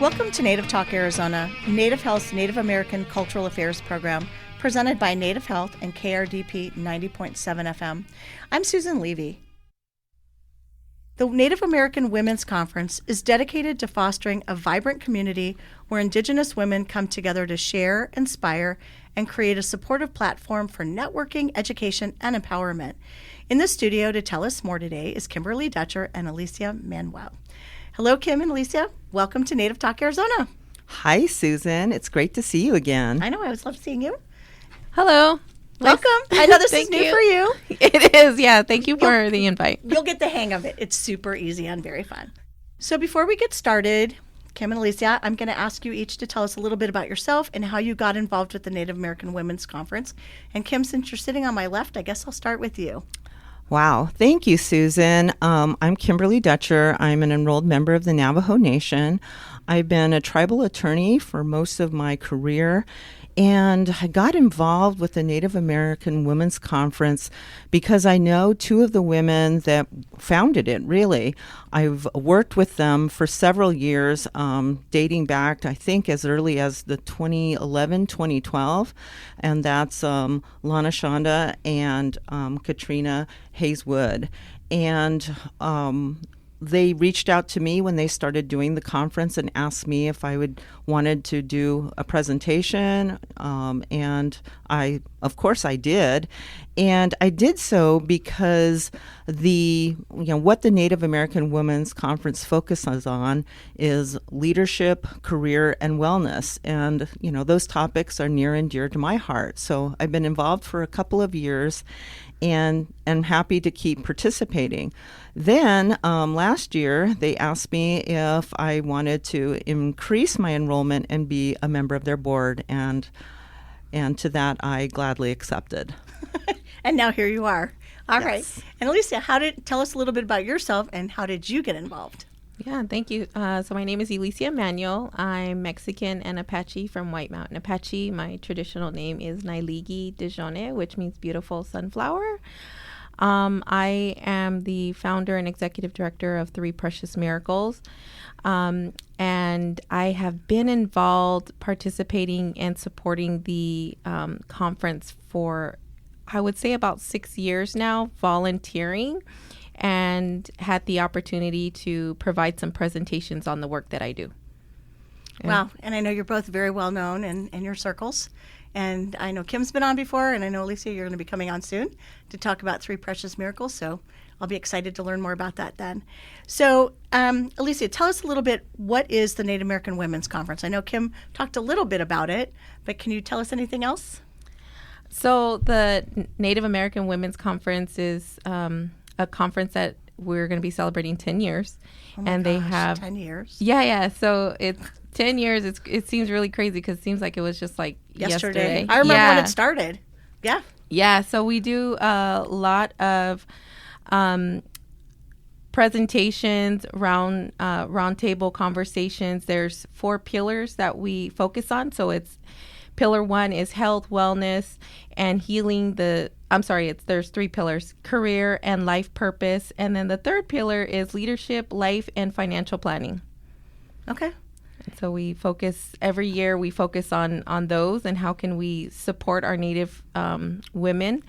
Welcome to Native Talk Arizona, Native Health's Native American Cultural Affairs program, presented by Native Health and KRDP 90.7 FM. I'm Susan Levy. The Native American Women's Conference is dedicated to fostering a vibrant community where Indigenous women come together to share, inspire, and create a supportive platform for networking, education, and empowerment. In the studio to tell us more today is Kimberly Dutcher and Alicia Manuel. Hello, Kim and Alicia. Welcome to Native Talk Arizona. Hi, Susan. It's great to see you again. I know. I always love seeing you. Hello. Welcome. I know this is new for you. It is, yeah. Thank you for the invite. You'll get the hang of it. It's super easy and very fun. So before we get started, Kim and Alicia, I'm going to ask you each to tell us a little bit about yourself and how you got involved with the Native American Women's Conference. And Kim, since you're sitting on my left, I guess I'll start with you. Wow. Thank you, Susan. I'm Kimberly Dutcher. I'm an enrolled member of the Navajo Nation. I've been a tribal attorney for most of my career, and I got involved with the Native American Women's Conference because I know two of the women that founded it, really. I've worked with them for several years, dating back, I think, as early as the 2011, 2012. And that's Lana Shonda and Katrina Hayeswood. And they reached out to me when they started doing the conference and asked me if I wanted to do a presentation, and of course I did. And I did so because what the Native American Women's Conference focuses on is leadership, career, and wellness. And, those topics are near and dear to my heart. So I've been involved for a couple of years and I'm happy to keep participating. Then last year, they asked me if I wanted to increase my enrollment and be a member of their board, and to that I gladly accepted. And now here you are. All Yes. right. And Alicia, tell us a little bit about yourself and how did you get involved? Yeah, thank you. So my name is Alicia Manuel. I'm Mexican and Apache from White Mountain Apache. My traditional name is Nailigi Dejone, which means beautiful sunflower. I am the founder and executive director of Three Precious Miracles. And I have been involved participating and supporting the conference for, I would say, about 6 years now, volunteering, and had the opportunity to provide some presentations on the work that I do. Wow. And I know you're both very well known in your circles. And I know Kim's been on before, and I know, Alicia, you're going to be coming on soon to talk about Three Precious Miracles. So I'll be excited to learn more about that then. So, Alicia, tell us a little bit, what is the Native American Women's Conference? I know Kim talked a little bit about it, but can you tell us anything else? So the Native American Women's Conference is a conference that we're going to be celebrating 10 years. Oh my and gosh, they have 10 years. Yeah. So it's 10 years. It seems really crazy because it seems like it was just like yesterday. I remember when it started. Yeah. Yeah. So we do a lot of presentations, round table conversations. There's 4 pillars that we focus on. So it's pillar 1 is health, wellness, and healing. There's 3 pillars: career and life purpose. And then the 3rd pillar is leadership, life, and financial planning. Okay. So every year we focus on those and how can we support our Native women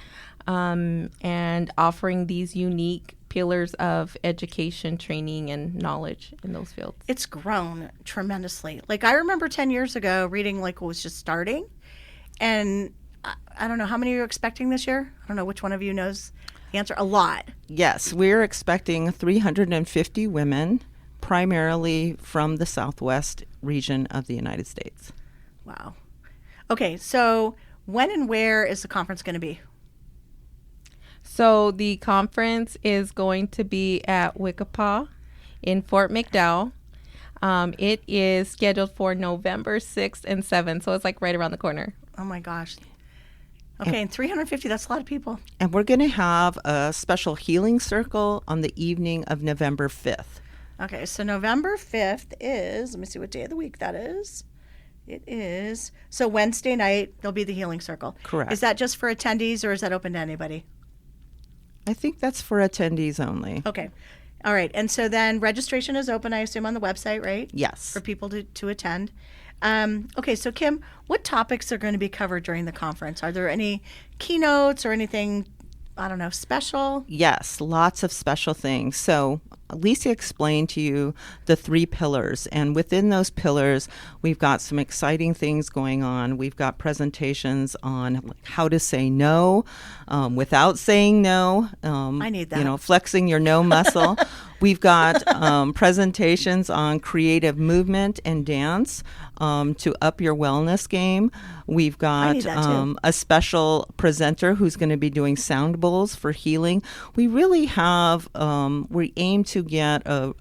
and offering these unique pillars of education, training, and knowledge in those fields. It's grown tremendously. Like, I remember 10 years ago reading like it was just starting, and I don't know, how many are you expecting this year? I don't know which one of you knows the answer. A lot. Yes, we're expecting 350 women, primarily from the Southwest region of the United States. Wow. Okay, so when and where is the conference going to be? So the conference is going to be at Wickapah in Fort McDowell. It is scheduled for November 6th and 7th, so it's like right around the corner. Oh my gosh. Okay, and 350, that's a lot of people. And we're going to have a special healing circle on the evening of November 5th. Okay, so November 5th is, let me see what day of the week that is. It is, so Wednesday night, there'll be the healing circle. Correct. Is that just for attendees or is that open to anybody? I think that's for attendees only. Okay. All right. And so then registration is open, I assume, on the website, right? Yes. For people to attend. Okay, so Kim, what topics are going to be covered during the conference? Are there any keynotes or anything, I don't know, special? Yes, lots of special things. So Alicia explained to you the 3 pillars, and within those pillars, we've got some exciting things going on. We've got presentations on how to say no without saying no. I need that. Flexing your no muscle. We've got presentations on creative movement and dance to up your wellness game. We've got a special presenter who's going to be doing sound bowls for healing. We really have, we aim to get a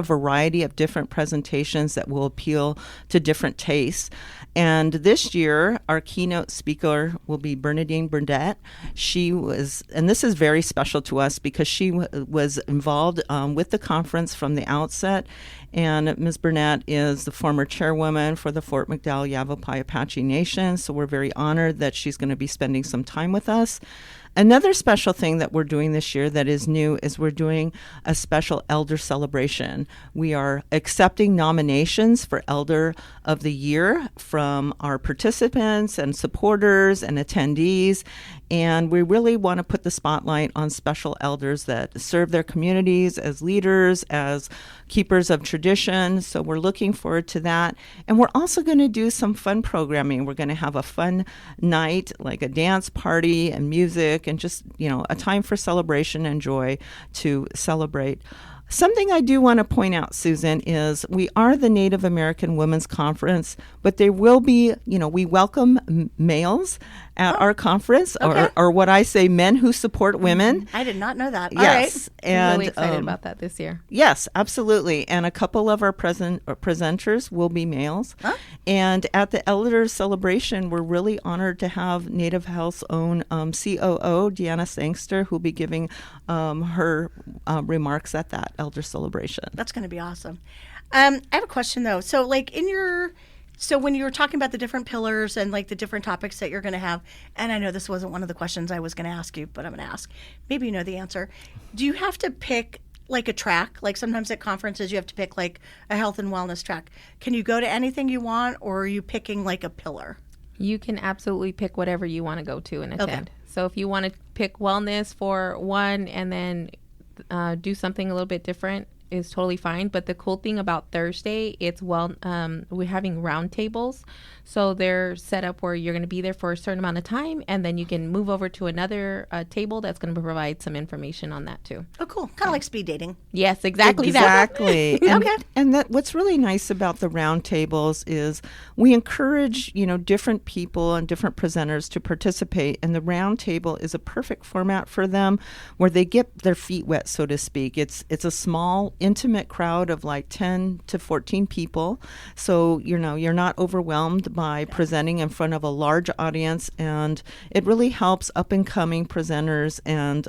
variety of different presentations that will appeal to different tastes. And this year, our keynote speaker will be Bernadine Burnett. She was, and this is very special to us because she was involved with the conference from the outset. And Ms. Burnett is the former chairwoman for the Fort McDowell Yavapai Apache Nation. So we're very honored that she's going to be spending some time with us. Another special thing that we're doing this year that is new is we're doing a special elder celebration. We are accepting nominations for Elder of the Year from our participants and supporters and attendees. And we really want to put the spotlight on special elders that serve their communities as leaders, as keepers of tradition. So we're looking forward to that. And we're also going to do some fun programming. We're going to have a fun night, like a dance party and music, and just, a time for celebration and joy to celebrate. Something I do want to point out, Susan, is we are the Native American Women's Conference, but there will be, we welcome males at our conference, or what I say, men who support women. I did not know that. Yes. All right. And I'm really excited about that this year. Yes, absolutely. And a couple of our presenters will be males. Huh? And at the Elder Celebration, we're really honored to have Native Health's own COO, Deanna Sangster, who will be giving her remarks at that Elder Celebration. That's going to be awesome. I have a question, though. So, So when you were talking about the different pillars and the different topics that you're going to have, and I know this wasn't one of the questions I was going to ask you, but I'm going to ask. Maybe you know the answer. Do you have to pick a track? Sometimes at conferences you have to pick a health and wellness track. Can you go to anything you want, or are you picking a pillar? You can absolutely pick whatever you want to go to and attend. Okay. So if you want to pick wellness for one and then do something a little bit different, is totally fine. But the cool thing about Thursday, we're having round tables. So they're set up where you're going to be there for a certain amount of time, and then you can move over to another table that's going to provide some information on that too. Oh, cool. Kind of like speed dating. Yes, exactly. Exactly. That. Okay. And that what's really nice about the round tables is we encourage, different people and different presenters to participate. And the round table is a perfect format for them where they get their feet wet, so to speak. It's a small, intimate crowd of 10 to 14 people. So, you're not overwhelmed by presenting in front of a large audience. And it really helps up and coming presenters and,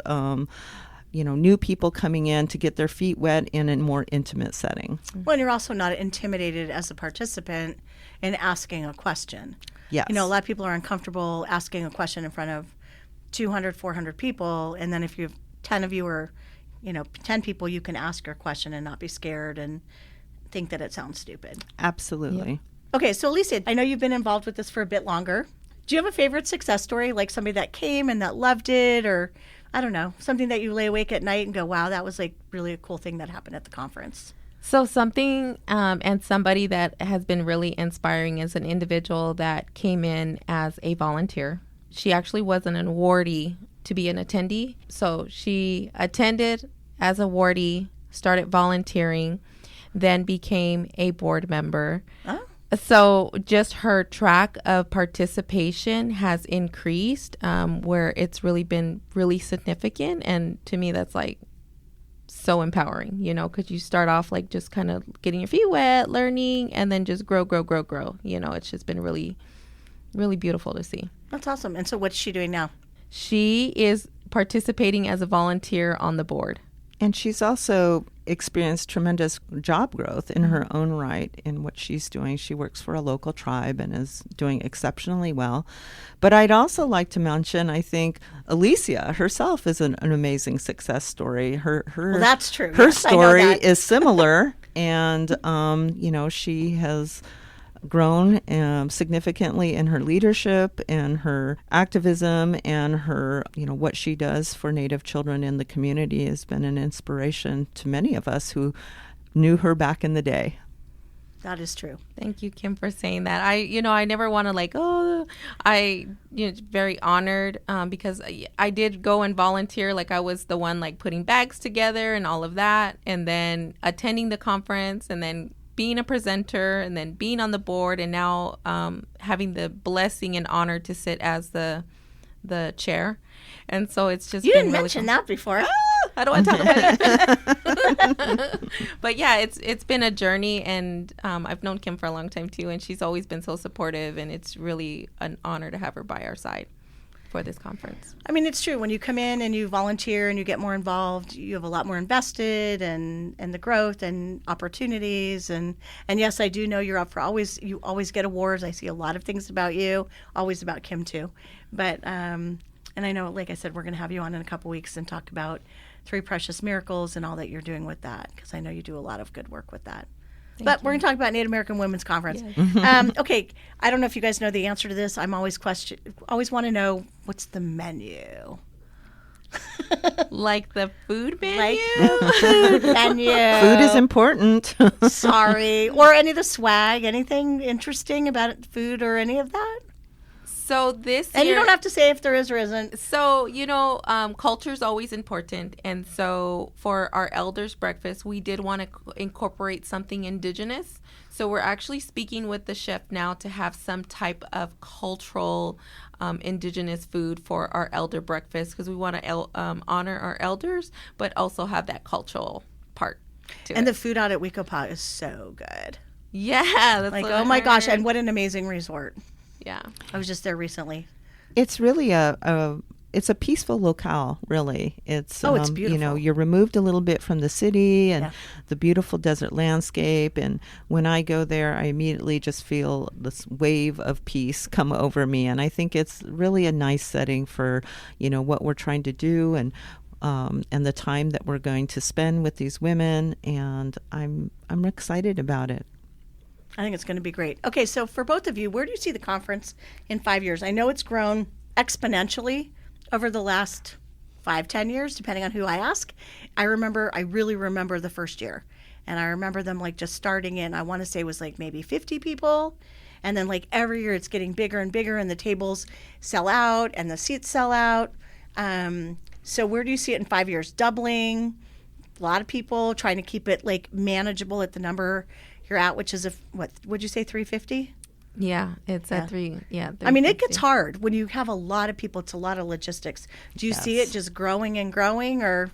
new people coming in to get their feet wet in a more intimate setting. Well, and you're also not intimidated as a participant in asking a question. Yes. A lot of people are uncomfortable asking a question in front of 200, 400 people. And then if you have 10 of you or, 10 people, you can ask your question and not be scared and think that it sounds stupid. Absolutely. Yeah. Okay, so Alicia, I know you've been involved with this for a bit longer. Do you have a favorite success story, like somebody that came and that loved it, or I don't know, something that you lay awake at night and go, wow, that was really a cool thing that happened at the conference? So something and somebody that has been really inspiring is an individual that came in as a volunteer. She actually was an awardee to be an attendee. So she attended as a awardee, started volunteering, then became a board member. Oh. So just her track of participation has increased, where it's really been really significant. And to me, that's so empowering, because you start off just kind of getting your feet wet, learning, and then just grow. It's just been really, really beautiful to see. That's awesome. And so what's she doing now? She is participating as a volunteer on the board. And she's also experienced tremendous job growth in her own right in what she's doing. She works for a local tribe and is doing exceptionally well. But I'd also like to mention, I think, Alicia herself is an amazing success story. Well, that's true. Her Yes, I know story that. is similar, and she has grown significantly in her leadership and her activism, and her, what she does for Native children in the community has been an inspiration to many of us who knew her back in the day. That is true. Thank you, Kim, for saying that. I never want to very honored because I did go and volunteer. Like, I was the one putting bags together and all of that, and then attending the conference, and then being a presenter, and then being on the board, and now having the blessing and honor to sit as the chair. And so it's just You been didn't really mention that before. I don't want to talk about it. But yeah, it's been a journey, and I've known Kim for a long time too, and she's always been so supportive, and it's really an honor to have her by our side for this conference. I mean, it's true. When you come in and you volunteer and you get more involved, you have a lot more invested and the growth and opportunities. And yes, I do know you're up for you always get awards. I see a lot of things about you, always about Kim too. But, and I know, like I said, we're going to have you on in a couple weeks and talk about 3 Precious Miracles and all that you're doing with that, because I know you do a lot of good work with that. But we're going to talk about Native American Women's Conference. Yes. Okay, I don't know if you guys know the answer to this. I'm always want to know, what's the menu? Like the food menu? Like the food menu. Food is important. Sorry. Or any of the swag, anything interesting about food or any of that? So this And year, you don't have to say if there is or isn't. So, culture is always important. And so for our elders breakfast, we did want to incorporate something indigenous. So we're actually speaking with the chef now to have some type of cultural indigenous food for our elder breakfast, because we want to honor our elders, but also have that cultural part to And it. the food out at Weekopah is so good. Yeah. That's Like, what oh I my gosh, heard. and what an amazing resort. Yeah. I was just there recently. It's really it's a peaceful locale, really. It's it's beautiful. You're removed a little bit from the city and Yeah. the beautiful desert landscape. And when I go there, I immediately just feel this wave of peace come over me. And I think it's really a nice setting for what we're trying to do, and the time that we're going to spend with these women. And I'm excited about it. I think it's going to be great. Okay, so for both of you, where do you see the conference in 5 years? I know it's grown exponentially over the last 5-10 years, depending on who I ask. I really remember the first year. And I remember them just starting in, I want to say it was maybe 50 people. And then every year it's getting bigger and bigger, and the tables sell out and the seats sell out. So where do you see it in 5 years? Doubling? A lot of people trying to keep it manageable at the number you're at, which is what would you say, 350? Yeah, it's at 3. Yeah. I mean, it 350. gets hard when you have a lot of people. It's a lot of logistics. Do you see it just growing and growing, or?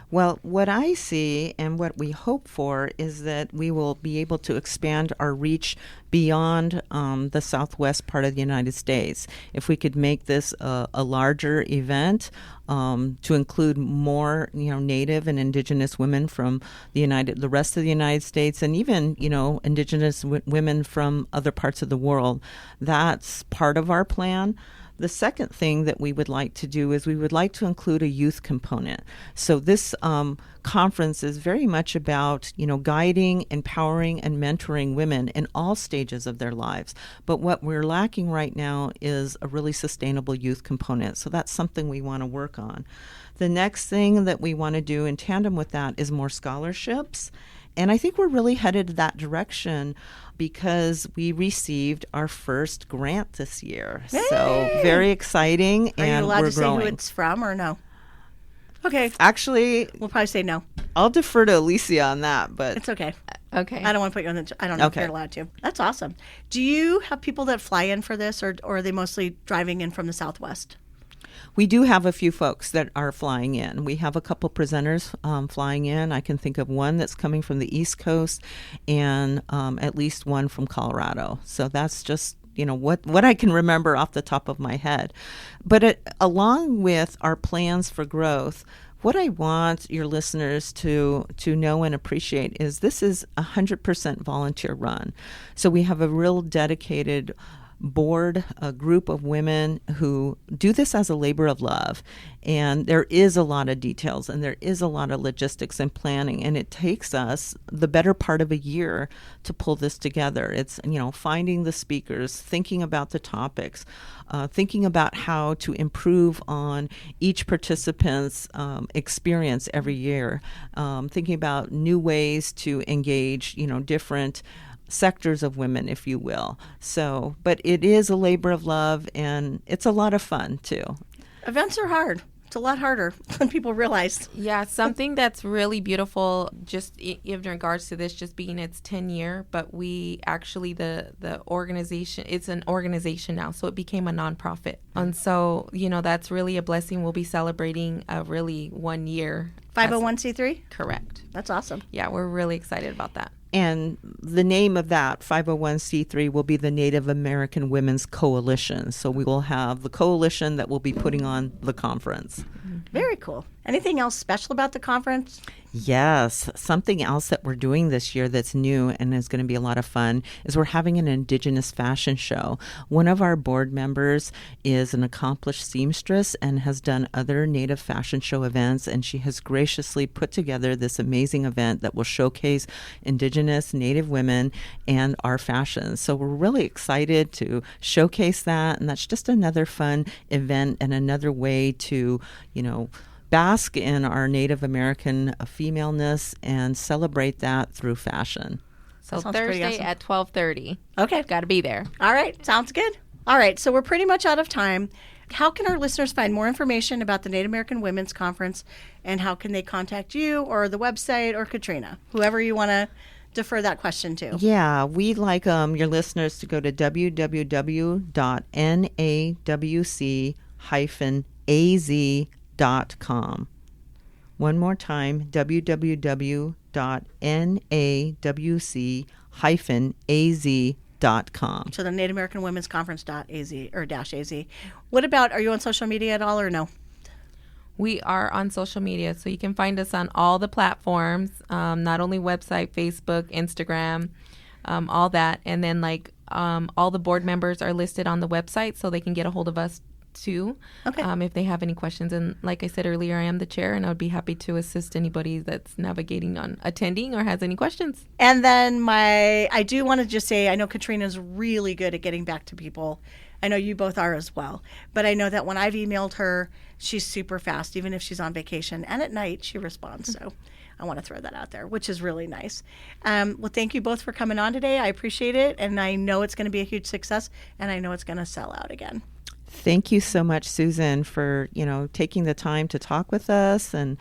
Well, what I see and what we hope for is that we will be able to expand our reach beyond the southwest part of the United States. If we could make this a larger event to include more, Native and Indigenous women from the rest of the United States, and even, Indigenous women from other parts of the world, that's part of our plan. The second thing that we would like to do is we would like to include a youth component. So this conference is very much about, guiding, empowering, and mentoring women in all stages of their lives. But what we're lacking right now is a really sustainable youth component. So that's something we want to work on. The next thing that we want to do in tandem with that is more scholarships. And I think we're really headed that direction because we received our first grant this year. Yay! So very exciting, Are and you allowed we're to say growing. who it's from or no? Okay, Actually, we'll probably say no. I'll defer to Alicia on that, but It's okay. Okay. I don't want to put you on the. I don't know if Okay. you're allowed to. That's awesome. Do you have people that fly in for this, or are they mostly driving in from the Southwest? we do have a few folks that are flying in. We have a couple presenters flying in. I can think of one that's coming from the East Coast and at least one from Colorado. So that's just what I can remember off the top of my head. But along with our plans for growth, what I want your listeners to know and appreciate is this is 100% volunteer run. So we have a real dedicated board, a group of women who do this as a labor of love. And there is a lot of details and there is a lot of logistics and planning. And it takes us the better part of a year to pull this together. It's, finding the speakers, thinking about the topics, thinking about how to improve on each participant's experience every year, thinking about new ways to engage, different sectors of women, if you will. So, but it is a labor of love and it's a lot of fun too. Events are hard. It's a lot harder than people realize. Yeah, something that's really beautiful, just in regards to this just being its 10 year, but we actually, the organization, it's an organization now, so it became a nonprofit. And so, that's really a blessing. We'll be celebrating a really 1 year. 501c3? Correct. That's awesome. Yeah, we're really excited about that. And the name of that 501c3 will be the Native American Women's Coalition. So we will have the coalition that will be putting on the conference. Very cool. Anything else special about the conference? Yes. Something else that we're doing this year that's new and is going to be a lot of fun is we're having an Indigenous fashion show. One of our board members is an accomplished seamstress and has done other Native fashion show events, and she has graciously put together this amazing event that will showcase Indigenous Native women and our fashions. So we're really excited to showcase that, and that's just another fun event and another way to, bask in our Native American femaleness and celebrate that through fashion. So Sounds pretty Thursday awesome. at 12:30. Okay. Got to be there. All right. Sounds good. All right. So we're pretty much out of time. How can our listeners find more information about the Native American Women's Conference, and how can they contact you or the website or Katrina, whoever you want to defer that question to? Yeah, we'd like your listeners to go to www.nawc-az.com. One more time, www.nawc-az.com. So the Native American Women's Conference.az or -az. What about, are you on social media at all or no? We are on social media, so you can find us on all the platforms, not only website, Facebook, Instagram, all that. And then all the board members are listed on the website, so they can get a hold of us too, if they have any questions. And like I said earlier, I am the chair, and I would be happy to assist anybody that's navigating on attending or has any questions. And then I do want to just say, I know Katrina's really good at getting back to people. I know you both are as well. But I know that when I've emailed her, she's super fast, even if she's on vacation. And at night, she responds. So I want to throw that out there, which is really nice. Well, thank you both for coming on today. I appreciate it. And I know it's going to be a huge success. And I know it's going to sell out again. Thank you so much, Susan, for, taking the time to talk with us and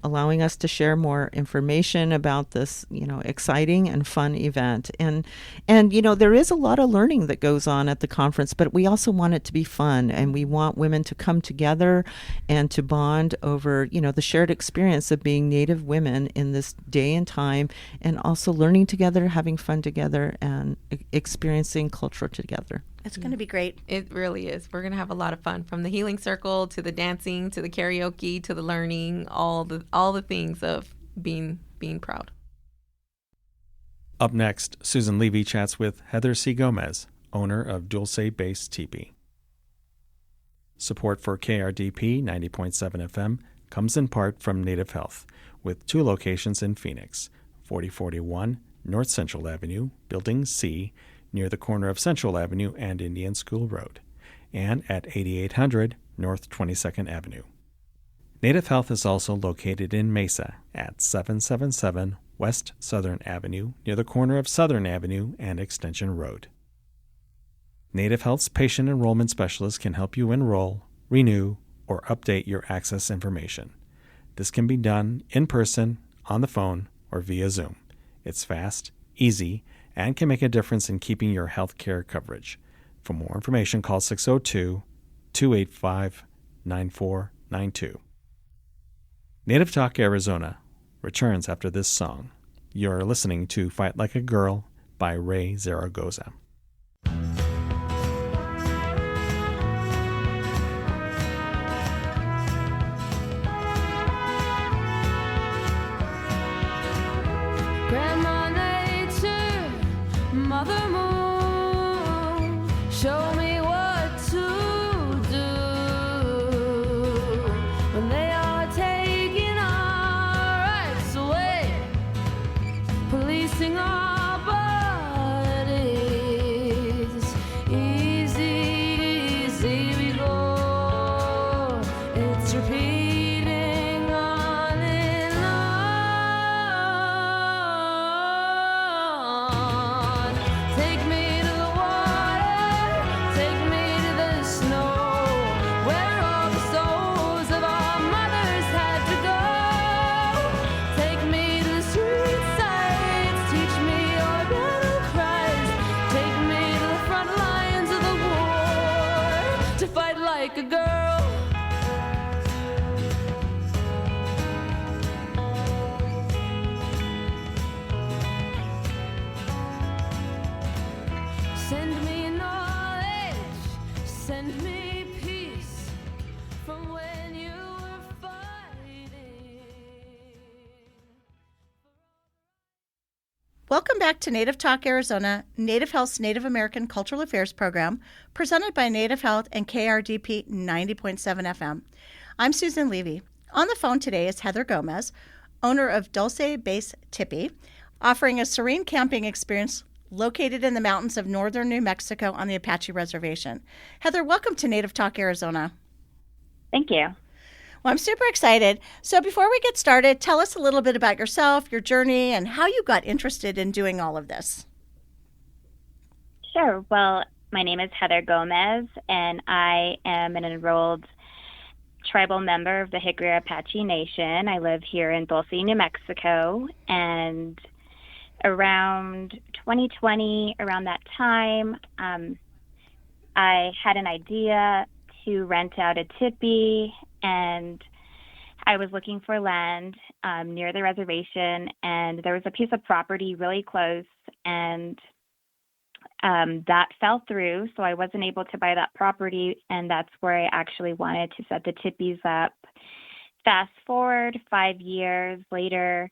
allowing us to share more information about this, exciting and fun event. And there is a lot of learning that goes on at the conference, but we also want it to be fun, and we want women to come together and to bond over, the shared experience of being Native women in this day and time, and also learning together, having fun together, and experiencing culture together. It's going to be great. It really is. We're going to have a lot of fun, from the healing circle to the dancing to the karaoke to the learning, all the things of being proud. Up next, Susan Levy chats with Heather C. Gomez, owner of Dulce Base Teepee. Support for KRDP 90.7 FM comes in part from Native Health, with 2 locations in Phoenix, 4041 North Central Avenue, Building C, near the corner of Central Avenue and Indian School Road, and at 8800 North 22nd Avenue. Native Health is also located in Mesa at 777 West Southern Avenue, near the corner of Southern Avenue and Extension Road. Native Health's patient enrollment specialist can help you enroll, renew, or update your access information. This can be done in person, on the phone, or via Zoom. It's fast, easy, and can make a difference in keeping your health care coverage. For more information, call 602-285-9492. Native Talk Arizona returns after this song. You're listening to Fight Like a Girl by Ray Zaragoza. Mother Moon, show me what to do when they are taking our rights away, policing our bodies. Easy, easy we go. It's repeating on and on. Take me to the water, take me to the snow, where all the souls of our mothers had to go. Take me to the street sights, teach me your battle cries. Take me to the front lines of the war, to fight like a girl. Send me knowledge, send me peace from when you were fighting. Welcome back to Native Talk Arizona, Native Health's Native American Cultural Affairs program, presented by Native Health and KRDP 90.7 FM. I'm Susan Levy. On the phone today is Heather Gomez, owner of Dulce Base Tipi, offering a serene camping experience located in the mountains of northern New Mexico on the Apache Reservation. Heather, welcome to Native Talk Arizona. Thank you. Well, I'm super excited. So before we get started, tell us a little bit about yourself, your journey, and how you got interested in doing all of this. Sure. Well, my name is Heather Gomez, and I am an enrolled tribal member of the Hickory Apache Nation. I live here in Dulce, New Mexico, and around 2020, around that time, I had an idea to rent out a tipi, and I was looking for land near the reservation, and there was a piece of property really close, and that fell through, so I wasn't able to buy that property, and that's where I actually wanted to set the tipis up. Fast forward 5 years later,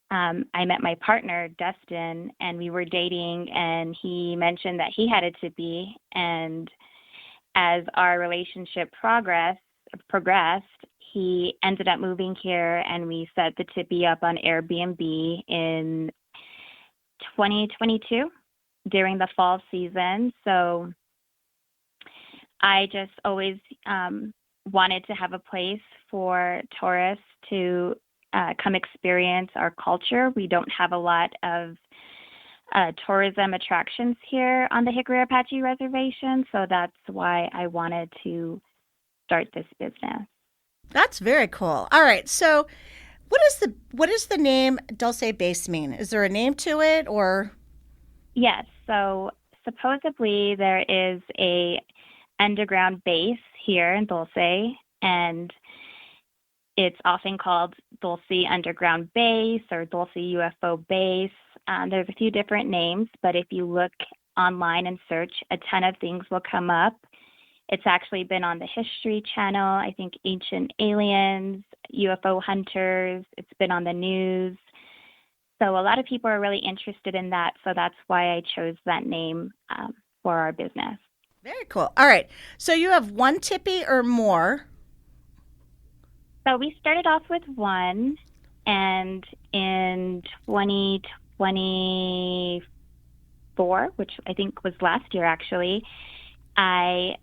I met my partner, Dustin, and we were dating, and he mentioned that he had a tipi, and as our relationship progressed, he ended up moving here, and we set the tipi up on Airbnb in 2022 during the fall season. So I just always wanted to have a place for tourists to come experience our culture. We don't have a lot of tourism attractions here on the Hickory Apache Reservation, so that's why I wanted to start this business. That's very cool. All right. So what does the name Dulce Base mean? Is there a name to it, or? Yes. So supposedly there is a underground base here in Dulce, and it's often called Dulce Underground Base or Dulce UFO Base. There's a few different names, but if you look online and search, a ton of things will come up. It's actually been on the History Channel, I think Ancient Aliens, UFO Hunters. It's been on the news. So a lot of people are really interested in that, so that's why I chose that name for our business. Very cool. All right. So you have one tipi or more? So we started off with one, and in 2024, which I think was last year actually, I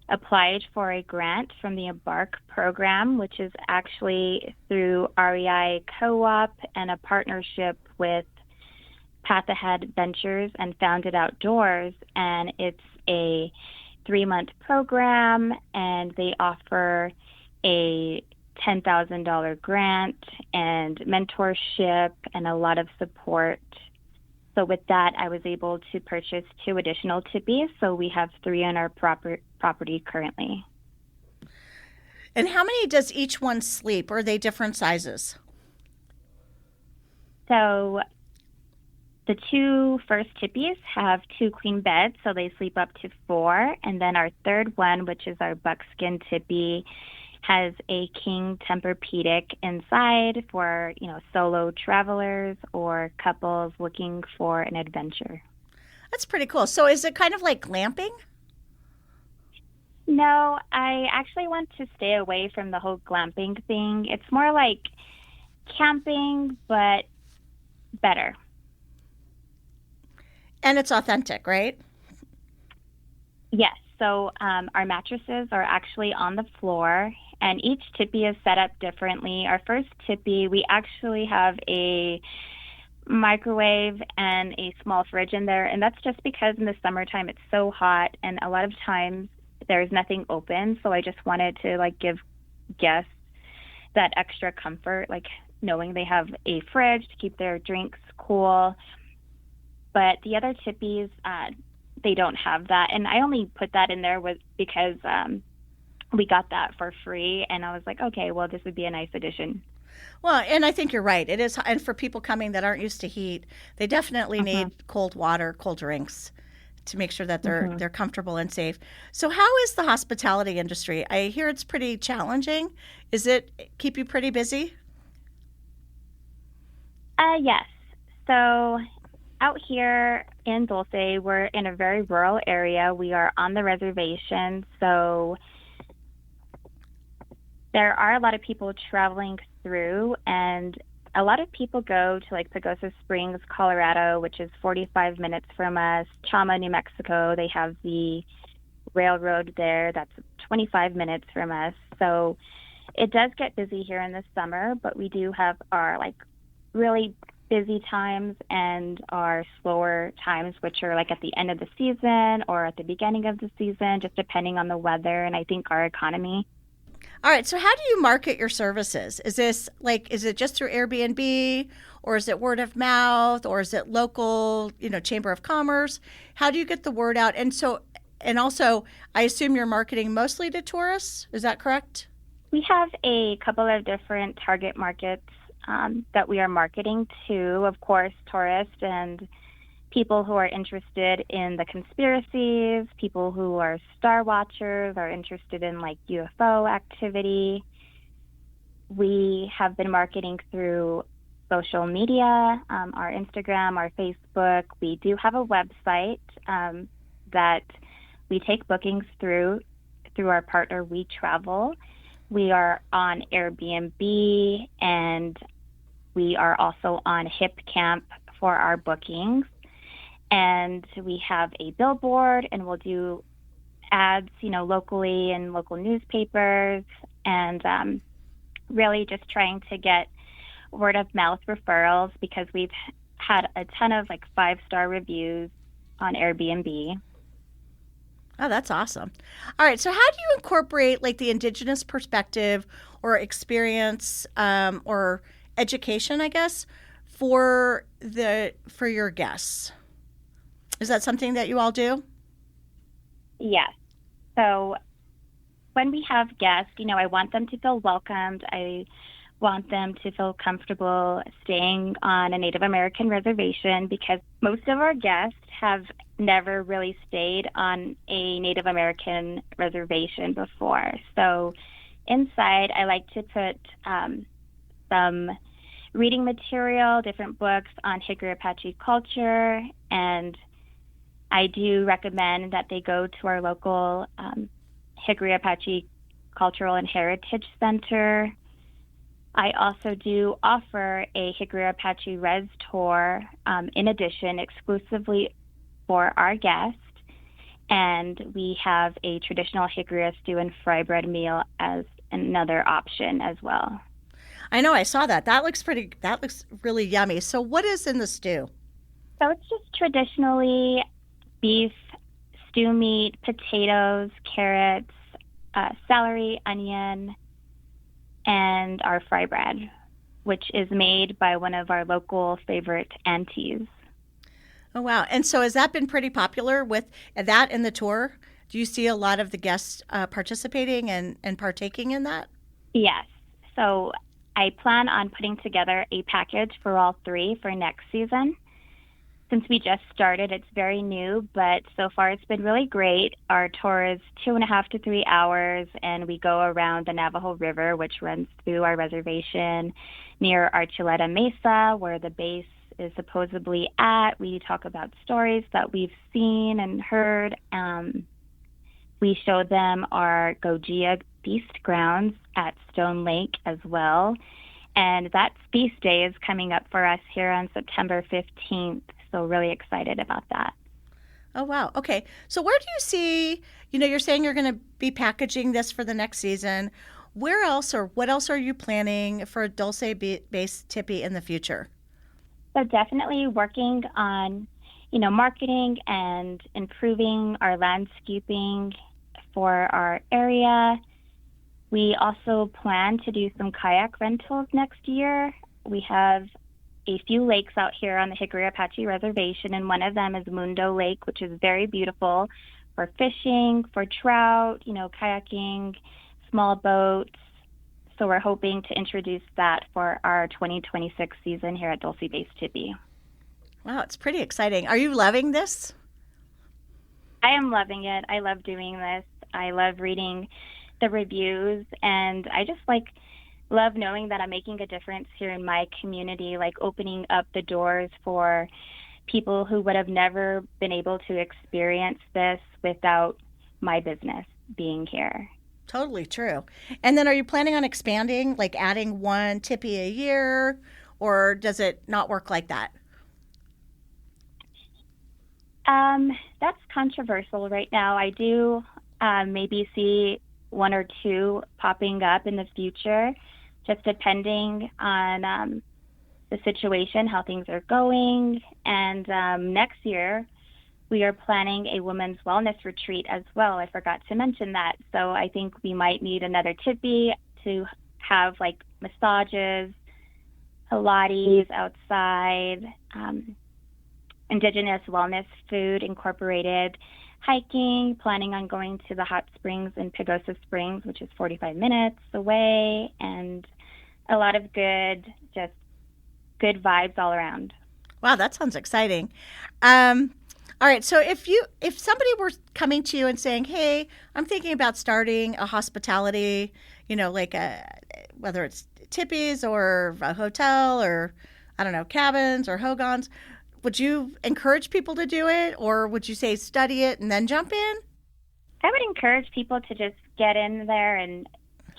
applied for a grant from the Embark program, which is actually through REI Co-op and a partnership with Path Ahead Ventures and Founded Outdoors. And it's a 3-month program, and they offer a $10,000 grant and mentorship and a lot of support. So with that, I was able to purchase 2 additional tipis. So we have 3 on our property currently. And how many does each one sleep? Or are they different sizes? So the 2 first tipis have 2 queen beds, so they sleep up to 4. And then our third one, which is our buckskin tipi, has a king Tempur-Pedic inside for, solo travelers or couples looking for an adventure. That's pretty cool. So is it kind of like glamping? No, I actually want to stay away from the whole glamping thing. It's more like camping, but better. And it's authentic, right? Yes. So our mattresses are actually on the floor, and each tippy is set up differently. Our first tippy, we actually have a microwave and a small fridge in there, and that's just because in the summertime it's so hot, and a lot of times there's nothing open. So I just wanted to give guests that extra comfort, knowing they have a fridge to keep their drinks cool. But the other tippies, they don't have that. And I only put that in there because we got that for free. And I was like, okay, well, this would be a nice addition. Well, and I think you're right. It is. And for people coming that aren't used to heat, they definitely need cold water, cold drinks to make sure that they're comfortable and safe. So how is the hospitality industry? I hear it's pretty challenging. Is it keep you pretty busy? Yes. So out here in Dulce, we're in a very rural area. We are on the reservation, so there are a lot of people traveling through, and a lot of people go to Pagosa Springs, Colorado, which is 45 minutes from us. Chama, New Mexico, they have the railroad there. That's 25 minutes from us. So it does get busy here in the summer, but we do have our really busy times and our slower times, which are at the end of the season or at the beginning of the season, just depending on the weather and I think our economy. All right. So how do you market your services? Is this is it just through Airbnb, or is it word of mouth, or is it local, Chamber of Commerce? How do you get the word out? And also, I assume you're marketing mostly to tourists. Is that correct? We have a couple of different target markets that we are marketing to, of course, tourists and people who are interested in the conspiracies, people who are star watchers, are interested in UFO activity. We have been marketing through social media, our Instagram, our Facebook. We do have a website that we take bookings through our partner We Travel. We are on Airbnb, and we are also on HipCamp for our bookings. And we have a billboard, and we'll do ads, locally in local newspapers, and really just trying to get word of mouth referrals because we've had a ton of 5-star reviews on Airbnb. Oh, that's awesome. All right. So how do you incorporate the indigenous perspective or experience or education, I guess, for your guests? Is that something that you all do? Yes. So when we have guests, I want them to feel welcomed. I want them to feel comfortable staying on a Native American reservation because most of our guests have never really stayed on a Native American reservation before. So inside, I like to put some reading material, different books on Hickory Apache culture, and I do recommend that they go to our local Hickory Apache Cultural and Heritage Center. I also do offer a Hickory Apache Res tour in addition exclusively for our guests. And we have a traditional hickory stew and fry bread meal as another option as well. I know, I saw that. That looks really yummy. So what is in the stew? So it's just traditionally beef, stew meat, potatoes, carrots, celery, onion, and our fry bread, which is made by one of our local favorite aunties. Oh, wow. And so has that been pretty popular with that in the tour? Do you see a lot of the guests participating and partaking in that? Yes. So I plan on putting together a package for all three for next season. since we just started, it's very new, but so far it's been really great. Our tour is 2.5 to 3 hours, and we go around the Navajo River, which runs through our reservation near Archuleta Mesa, where the base is supposedly at. We talk about stories that we've seen and heard. We show them our Gojia feast grounds at Stone Lake as well. And that feast day is coming up for us here on September 15th. So really excited about that. Oh, wow. Okay. So where do you see, you're saying you're going to be packaging this for the next season. Where else or what else are you planning for Dulce-based Tippy in the future? So definitely working on, marketing and improving our landscaping for our area. We also plan to do some kayak rentals next year. We have a few lakes out here on the Hickory Apache Reservation, and one of them is Mundo Lake, which is very beautiful for fishing, for trout, kayaking, small boats. So we're hoping to introduce that for our 2026 season here at Dulce Base Tippy. Wow, it's pretty exciting. Are you loving this? I am loving it. I love doing this. I love reading the reviews, and I just love knowing that I'm making a difference here in my community, opening up the doors for people who would have never been able to experience this without my business being here. Totally true. And then are you planning on expanding, adding one Tippy a year, or does it not work like that? That's controversial right now. I do maybe see one or two popping up in the future, just depending on the situation, how things are going. And next year, we are planning a women's wellness retreat as well. I forgot to mention that. So I think we might need another Tippy to have massages, Pilates outside, indigenous wellness food incorporated, hiking, planning on going to the hot springs in Pagosa Springs, which is 45 minutes away, and a lot of good vibes all around. Wow, that sounds exciting. All right, so if somebody were coming to you and saying, "Hey, I'm thinking about starting a hospitality, whether it's Tippies or a hotel or I don't know, cabins or hogans," would you encourage people to do it, or would you say study it and then jump in? I would encourage people to just get in there and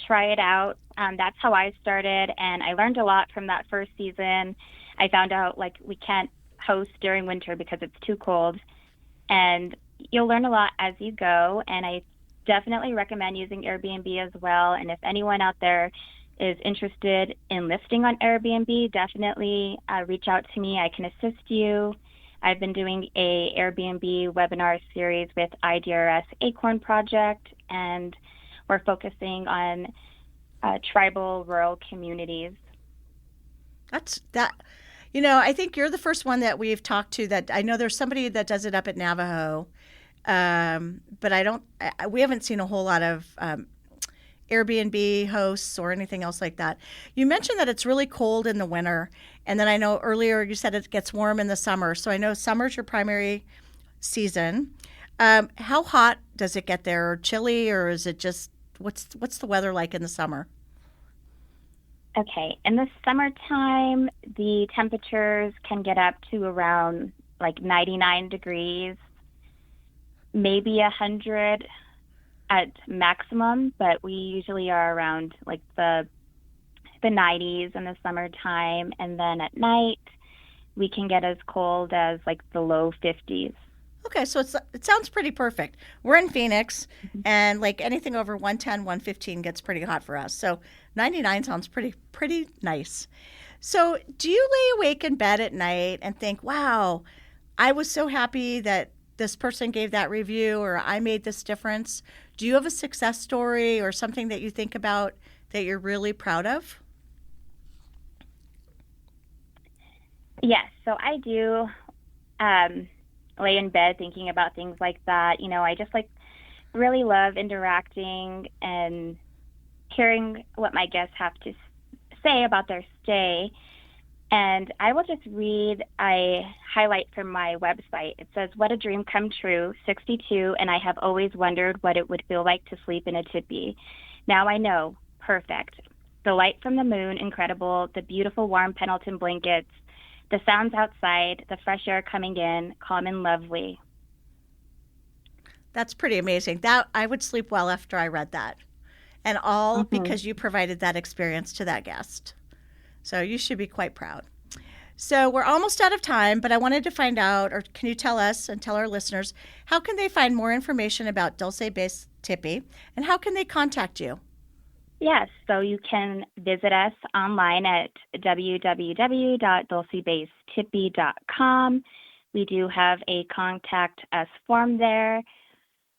try it out. That's how I started, and I learned a lot from that first season. I found out we can't host during winter because it's too cold, and you'll learn a lot as you go. And I definitely recommend using Airbnb as well. And if anyone out there is interested in listing on Airbnb, definitely reach out to me. I can assist you. I've been doing a Airbnb webinar series with IDRS Acorn Project, and we're focusing on tribal rural communities. That's that. I think you're the first one that we've talked to that I know there's somebody that does it up at Navajo, but we haven't seen a whole lot of Airbnb hosts or anything else like that. You mentioned that it's really cold in the winter, and then I know earlier you said it gets warm in the summer. So I know summer's your primary season. How hot does it get there, or chilly, or is it just what's the weather like in the summer? Okay, in the summertime, the temperatures can get up to around 99 degrees, maybe 100 at maximum, but we usually are around the 90s in the summertime, and then at night we can get as cold as the low 50s. Okay, so it sounds pretty perfect. We're in Phoenix, and anything over 110, 115 gets pretty hot for us. So 99 sounds pretty nice. So do you lay awake in bed at night and think, wow, I was so happy that this person gave that review, or I made this difference? Do you have a success story or something that you think about that you're really proud of? Yes, so I do lay in bed thinking about things like that. I just really love interacting and hearing what my guests have to say about their stay. And I will just read a highlight from my website. It says, "What a dream come true, 62, and I have always wondered what it would feel like to sleep in a tipi. Now I know, perfect. The light from the moon, incredible. The beautiful warm Pendleton blankets. The sounds outside, the fresh air coming in, calm and lovely." That's pretty amazing. That I would sleep well after I read that. And all because you provided that experience to that guest. So you should be quite proud. So we're almost out of time, but I wanted to find out, or can you tell us and tell our listeners, how can they find more information about Dulce Base Tipi, and how can they contact you? Yes, so you can visit us online at www.dulcebasetipi.com. We do have a contact us form there,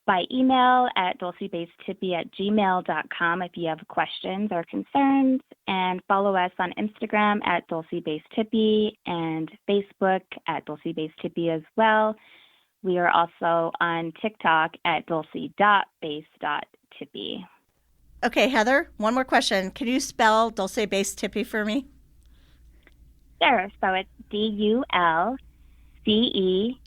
by email at dulcebasetipi@gmail.com if you have questions or concerns, and follow us on Instagram at dulcebasetipi and Facebook at dulcebasetipi as well. We are also on TikTok at dulce.base.tipi. Okay, Heather, one more question. Can you spell Dulce Base Tipi for me? Sure, so it's DULCEBASETIPI.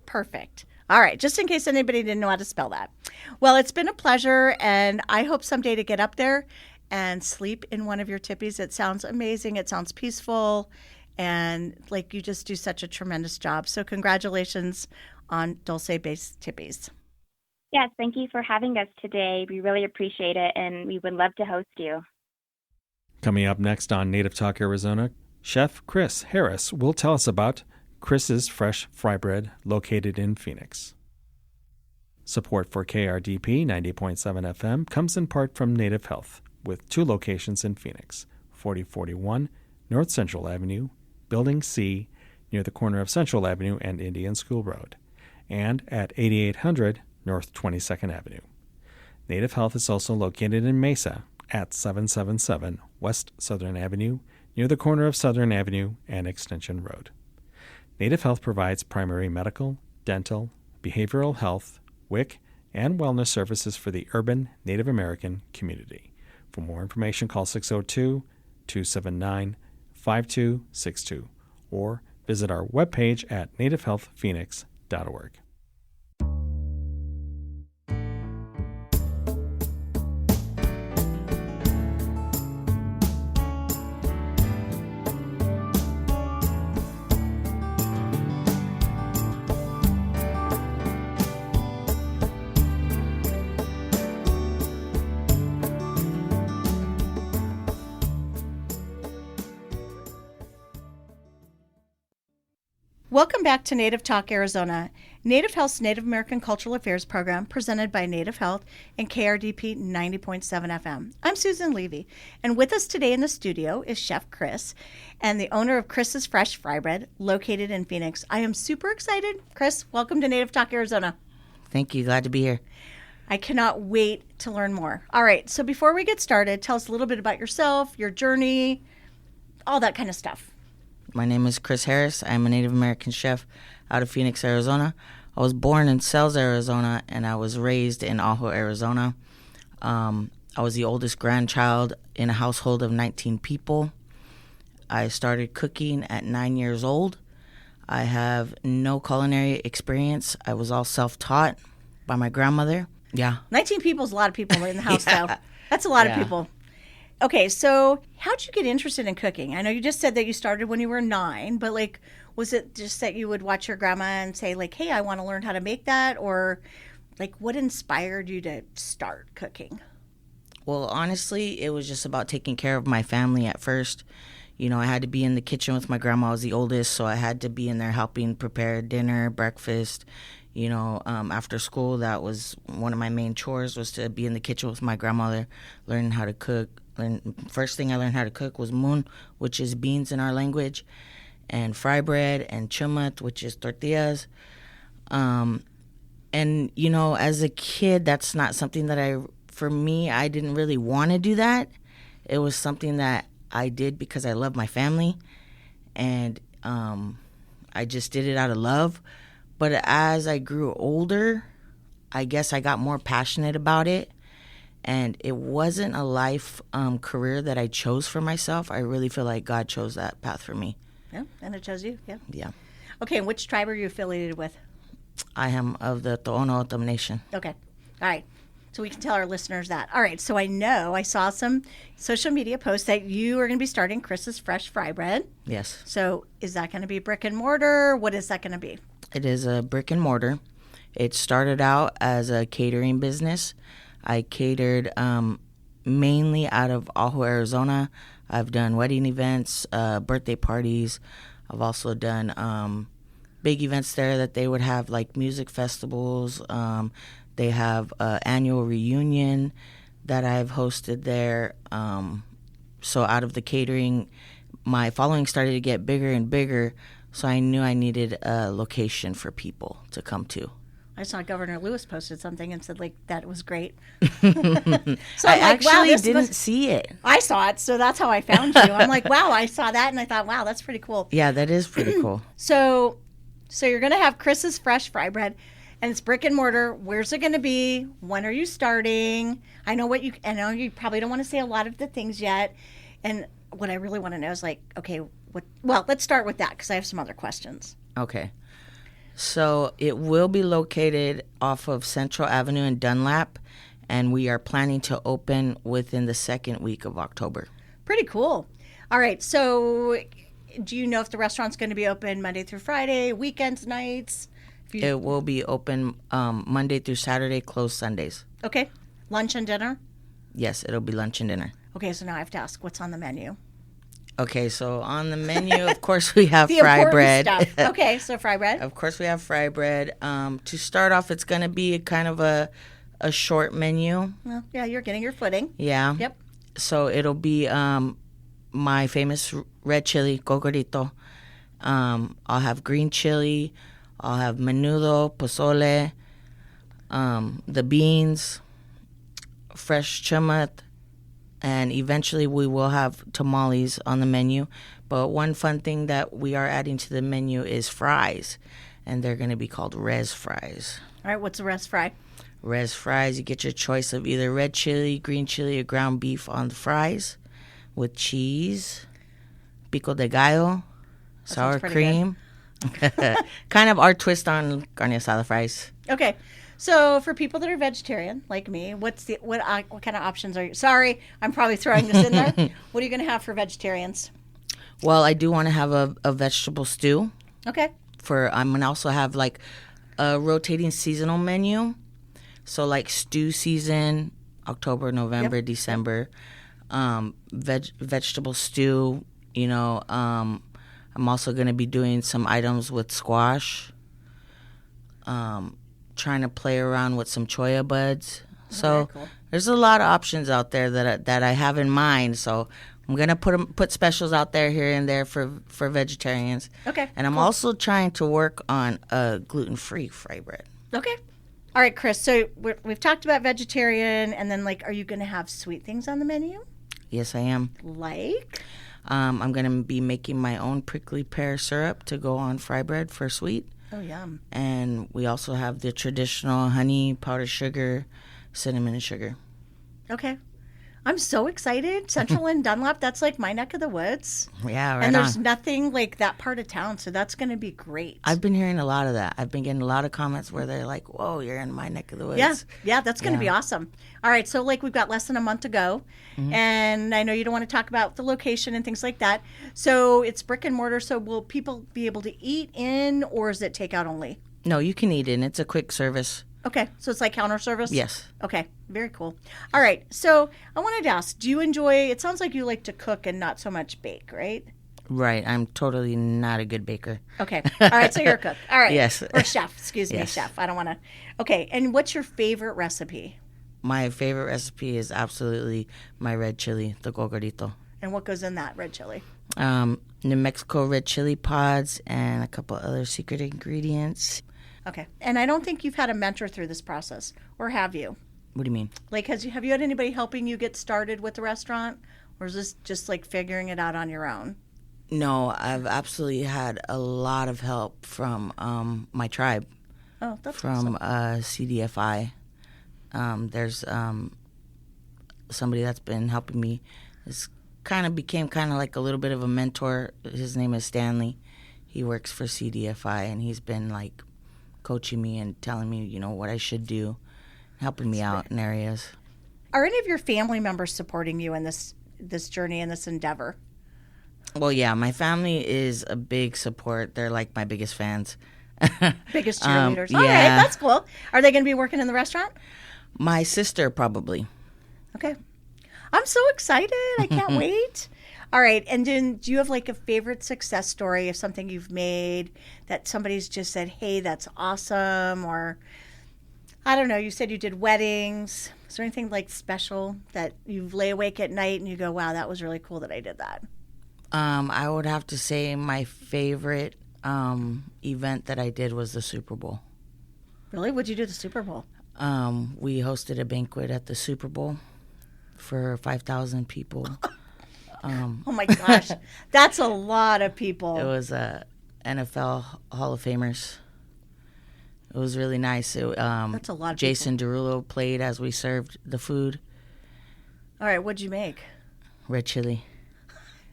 Perfect. All right, just in case anybody didn't know how to spell that. Well, it's been a pleasure, and I hope someday to get up there and sleep in one of your tipis. It sounds amazing. It sounds peaceful, and like you just do such a tremendous job. So congratulations on Dulce Base Tipis. Yes, thank you for having us today. We really appreciate it, and we would love to host you. Coming up next on Native Talk Arizona, Chef Chris Harris will tell us about Chris's Fresh Fry Bread located in Phoenix. Support for KRDP 90.7 FM comes in part from Native Health, with 2 locations in Phoenix, 4041 North Central Avenue, Building C, near the corner of Central Avenue and Indian School Road, and at 8800 North 22nd Avenue. Native Health is also located in Mesa at 777 West Southern Avenue, near the corner of Southern Avenue and Extension Road. Native Health provides primary medical, dental, behavioral health, WIC, and wellness services for the urban Native American community. For more information, call 602-279-5262 or visit our webpage at nativehealthphoenix.org. Welcome back to Native Talk Arizona, Native Health's Native American Cultural Affairs program presented by Native Health and KRDP 90.7 FM. I'm Susan Levy, and with us today in the studio is Chef Chris and the owner of Chris's Fresh Fry Bread located in Phoenix. I am super excited. Chris, welcome to Native Talk Arizona. Thank you. Glad to be here. I cannot wait to learn more. All right, so before we get started, tell us a little bit about yourself, your journey, all that kind of stuff. My name is Chris Harris. I'm a Native American chef out of Phoenix, Arizona. I was born in Sells, Arizona, and I was raised in Ajo, Arizona. I was the oldest grandchild in a household of 19 people. I started cooking at 9 years old. I have no culinary experience. I was all self-taught by my grandmother. Yeah. 19 people is a lot of people in the house, though. That's a lot of people. Okay, so how'd you get interested in cooking? I know you just said that you started when you were 9, but like, was it just that you would watch your grandma and say like, hey, I want to learn how to make that? Or like, what inspired you to start cooking? Well, honestly, it was just about taking care of my family at first. You know, I had to be in the kitchen with my grandma. I was the oldest, so I had to be in there helping prepare dinner, breakfast. You know, after school, that was one of my main chores, was to be in the kitchen with my grandmother, learning how to cook. And first thing I learned how to cook was moon, which is beans in our language, and fry bread, and chumat, which is tortillas. And, you know, as a kid, that's not something that I didn't really want to do that. It was something that I did because I love my family, and I just did it out of love. But as I grew older, I guess I got more passionate about it. And it wasn't a life career that I chose for myself. I really feel like God chose that path for me. Yeah, and it chose you. Yeah. Yeah. Okay, and which tribe are you affiliated with? I am of the To'ono O'odham Nation. Okay. All right. So we can tell our listeners that. All right. So I know I saw some social media posts that you are going to be starting Chris's Fresh Fry Bread. Yes. So is that going to be brick and mortar? What is that going to be? It is a brick and mortar. It started out as a catering business. I catered mainly out of Ajo, Arizona. I've done wedding events, birthday parties. I've also done big events there that they would have, like music festivals. They have an annual reunion that I've hosted there. So out of the catering, my following started to get bigger and bigger. So I knew I needed a location for people to come to. I saw Governor Lewis posted something and said like that was great. I I'm like, wow, actually this didn't must- see it. I saw it, so that's how I found you. I'm like, wow, I saw that, and I thought, wow, that's pretty cool. Yeah, that is pretty cool. So you're gonna have Chris's Fresh Fry Bread, and it's brick and mortar. Where's it gonna be? When are you starting? I know you probably don't want to say a lot of the things yet, and what I really want to know is like, okay, well, let's start with that because I have some other questions. Okay. So it will be located off of Central Avenue in Dunlap, and we are planning to open within the second week of October. Pretty cool. All right, so do you know if the restaurant's going to be open Monday through Friday, weekends, nights? It will be open Monday through Saturday, closed Sundays. Okay, lunch and dinner? Yes, it'll be lunch and dinner. Okay, so now I have to ask, what's on the menu? Okay, so on the menu, of course, we have The fry important bread. stuff. Okay, so fry bread. Of course, we have fry bread. To start off, it's going to be a kind of a short menu. Well, yeah, you're getting your footing. Yeah. Yep. So it'll be my famous red chili, cocorito. I'll have green chili. I'll have menudo, pozole, the beans, fresh chamat, and eventually we will have tamales on the menu. But one fun thing that we are adding to the menu is fries, and they're going to be called res fries. All right, what's the rest fry? Res fries, you get your choice of either red chili, green chili, or ground beef on the fries with cheese, pico de gallo, sour pretty cream. Kind of our twist on carne asada fries. Okay, so for people that are vegetarian like me, what kind of options are you? Sorry, I'm probably throwing this in there. What are you going to have for vegetarians? Well, I do want to have a vegetable stew. Okay. I'm going to also have like a rotating seasonal menu. So like stew season, October, November, December. Vegetable stew, I'm also going to be doing some items with squash. Trying to play around with some choya buds. So cool. There's a lot of options out there that I have in mind. So I'm going to put specials out there here and there for vegetarians. Okay. And I'm also trying to work on a gluten-free fry bread. Okay. All right, Chris. So we've talked about vegetarian, and then are you going to have sweet things on the menu? Yes, I am. Like? I'm going to be making my own prickly pear syrup to go on fry bread for sweet. Oh, yum. And we also have the traditional honey, powdered sugar, cinnamon, and sugar. Okay. I'm so excited. Central and Dunlap, that's like my neck of the woods. Yeah, right And there's on. nothing like that part of town, so that's going to be great. I've been hearing a lot of that. I've been getting a lot of comments where they're like, whoa, you're in my neck of the woods. Yeah, that's going to be awesome. All right, so we've got less than a month to go, and I know you don't want to talk about the location and things like that. So it's brick and mortar, so will people be able to eat in, or is it takeout only? No, you can eat in. It's a quick service. Okay, so it's like counter service? Yes. Okay, very cool. All right, so I wanted to ask, do you enjoy, it sounds like you like to cook and not so much bake, right? Right. I'm totally not a good baker. Okay, all right, so you're a cook. All right. Yes. Or chef, excuse me, Yes. chef. I don't want to. Okay, and what's your favorite recipe? My favorite recipe is absolutely my red chili, the cocorito. And what goes in that red chili? New Mexico red chili pods and a couple other secret ingredients. Okay, and I don't think you've had a mentor through this process, or have you? What do you mean? Like, have you had anybody helping you get started with the restaurant, or is this just like figuring it out on your own? No, I've absolutely had a lot of help from my tribe, Oh, that's from awesome. CDFI. There's somebody that's been helping me. It's became kind of like a little bit of a mentor. His name is Stanley. He works for CDFI, and he's been like coaching me and telling me, what I should do, helping me out in areas. Are any of your family members supporting you in this journey and this endeavor? Well, yeah, my family is a big support. They're like my biggest fans. Biggest cheerleaders. Yeah. All right, that's cool. Are they going to be working in the restaurant? My sister probably. Okay. I'm so excited. I can't wait. All right. And then do you have like a favorite success story of something you've made that somebody's just said, hey, that's awesome? Or I don't know, you said you did weddings. Is there anything like special that you lay awake at night and you go, wow, that was really cool that I did that? I would have to say my favorite event that I did was the Super Bowl. Really? What'd you do at the Super Bowl? We hosted a banquet at the Super Bowl for 5,000 people. Oh my gosh. That's a lot of people. It was NFL Hall of Famers. It was really nice. That's a lot of Jason Derulo played as we served the food. All right. What'd you make? Red chili.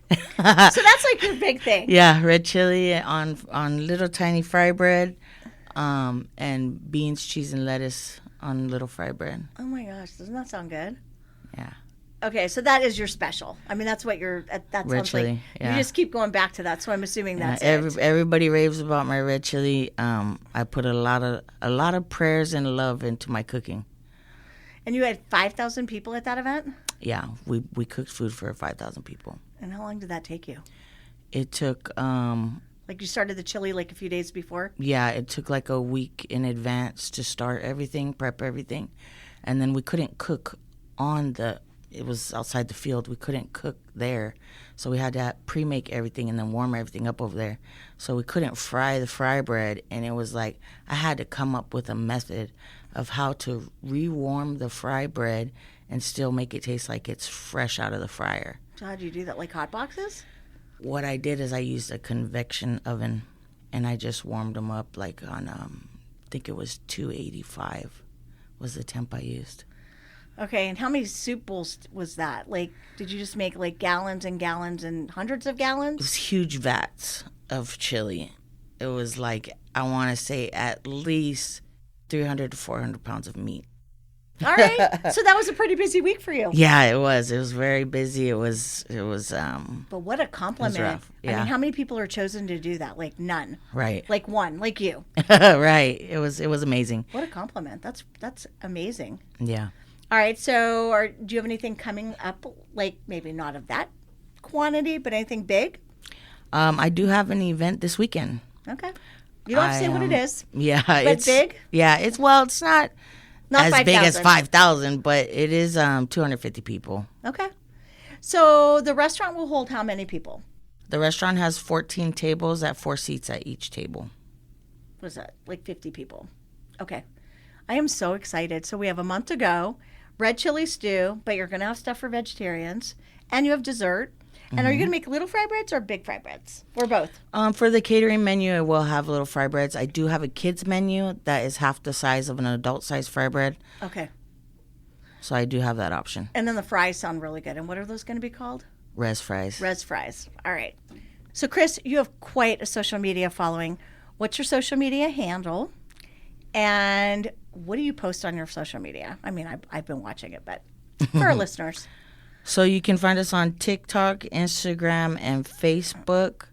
So that's like your big thing. Yeah, red chili on little tiny fry bread, and beans, cheese, and lettuce on little fry bread. Oh my gosh. Doesn't that sound good? Yeah. Okay, so that is your special. I mean, that's what that Red sounds chili, like. yeah. You just keep going back to that, so I'm assuming that's it. Everybody raves about my red chili. I put a lot of prayers and love into my cooking. And you had 5,000 people at that event? Yeah, we cooked food for 5,000 people. And how long did that take you? It took Like you started the chili like a few days before? yeah, it took like a week in advance to start everything, prep everything, and then we couldn't cook it was outside the field. We couldn't cook there. So we had to pre-make everything and then warm everything up over there. So we couldn't fry the fry bread. And it was like I had to come up with a method of how to rewarm the fry bread and still make it taste like it's fresh out of the fryer. So how do you do that? Like hot boxes? What I did is I used a convection oven and I just warmed them up like on, I think it was 285 was the temp I used. Okay, and how many soup bowls was that? Like, did you just make like gallons and gallons and hundreds of It gallons? was huge vats of chili. It was like, I want to say at least 300 to 400 pounds of meat. All right, so that was a pretty busy week for you. Yeah, it was. It was very busy. It was. But what a compliment. rough, I yeah. mean, how many people are chosen to do that? Like none. Right. Like one, like you. Right. It was amazing. What a compliment. That's amazing. Yeah. All right, so do you have anything coming up, like maybe not of that quantity, but anything big? I do have an event this weekend. Okay. You don't have to say what it is. Yeah. But big? Yeah. It's not Not as 5,000. big as 5,000, but it is 250 people. Okay. So the restaurant will hold how many people? The restaurant has 14 tables at 4 seats at each table. What is that? Like 50 people. Okay. I am so excited. So we have a month to go. Red chili stew, but you're going to have stuff for vegetarians. And you have dessert. And are you going to make little fry breads or big fry breads? Or both? For the catering menu, I will have little fry breads. I do have a kids menu that is half the size of an adult size fry bread. Okay. So I do have that option. And then the fries sound really good. And what are those going to be called? Res fries. Res fries. All right. So, Chris, you have quite a social media following. What's your social media handle? And what do you post on your social media? I mean, I've been watching it, but for our listeners. So you can find us on TikTok, Instagram, and Facebook.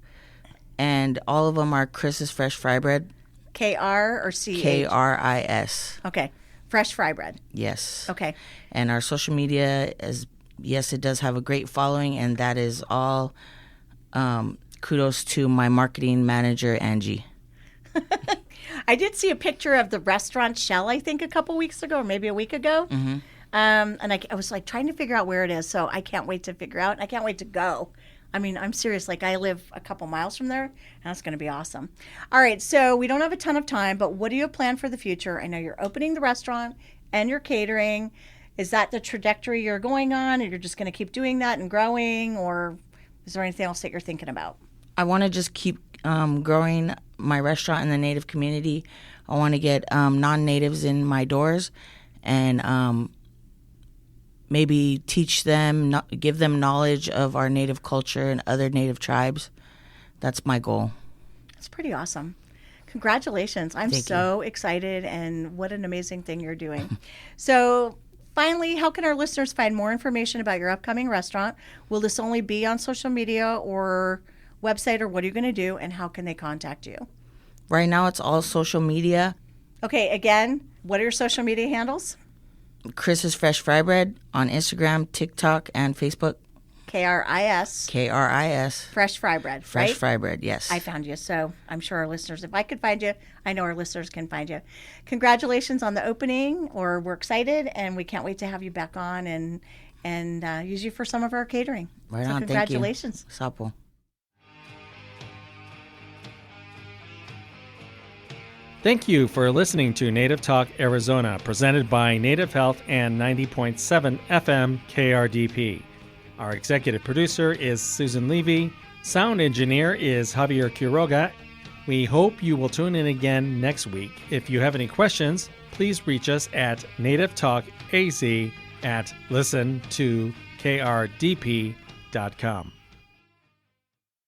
And all of them are Chris's Fresh Fry Bread. KR or CH? KRIS. Okay. Fresh fry bread. Yes. Okay. And our social media is, yes, it does have a great following. And that is all kudos to my marketing manager, Angie. I did see a picture of the restaurant Shell, I think, a couple weeks ago, or maybe a week ago. Mm-hmm. And I was like trying to figure out where it is. So I can't wait to figure out. I can't wait to go. I mean, I'm serious. Like, I live a couple miles from there, and that's going to be awesome. All right. So we don't have a ton of time, but what do you plan for the future? I know you're opening the restaurant and you're catering. Is that the trajectory you're going on, or you're just going to keep doing that and growing, or is there anything else that you're thinking about? I want to just keep growing my restaurant in the Native community. I want to get non-Natives in my doors and maybe teach them, give them knowledge of our native culture and other native tribes. That's my goal. That's pretty awesome. Congratulations. I'm Thank so excited, and what an amazing thing you're doing. So finally, how can our listeners find more information about your upcoming restaurant? Will this only be on social media or website, or what are you going to do, and how can they contact you? Right now, it's all social media. Okay, again, what are your social media handles? Chris's Fresh Fry Bread on Instagram, TikTok, and Facebook. KRIS. KRIS. Fresh Fry Bread, Fresh right? Fry Bread, yes. I found you, so I'm sure our listeners, if I could find you, I know our listeners can find you. Congratulations on the opening, or we're excited, and we can't wait to have you back on and use you for some of our catering. Right so on, congratulations. Thank you. Sapo. Thank you for listening to Native Talk Arizona, presented by Native Health and 90.7 FM KRDP. Our executive producer is Susan Levy. Sound engineer is Javier Quiroga. We hope you will tune in again next week. If you have any questions, please reach us at nativetalkaz@listen2krdp.com.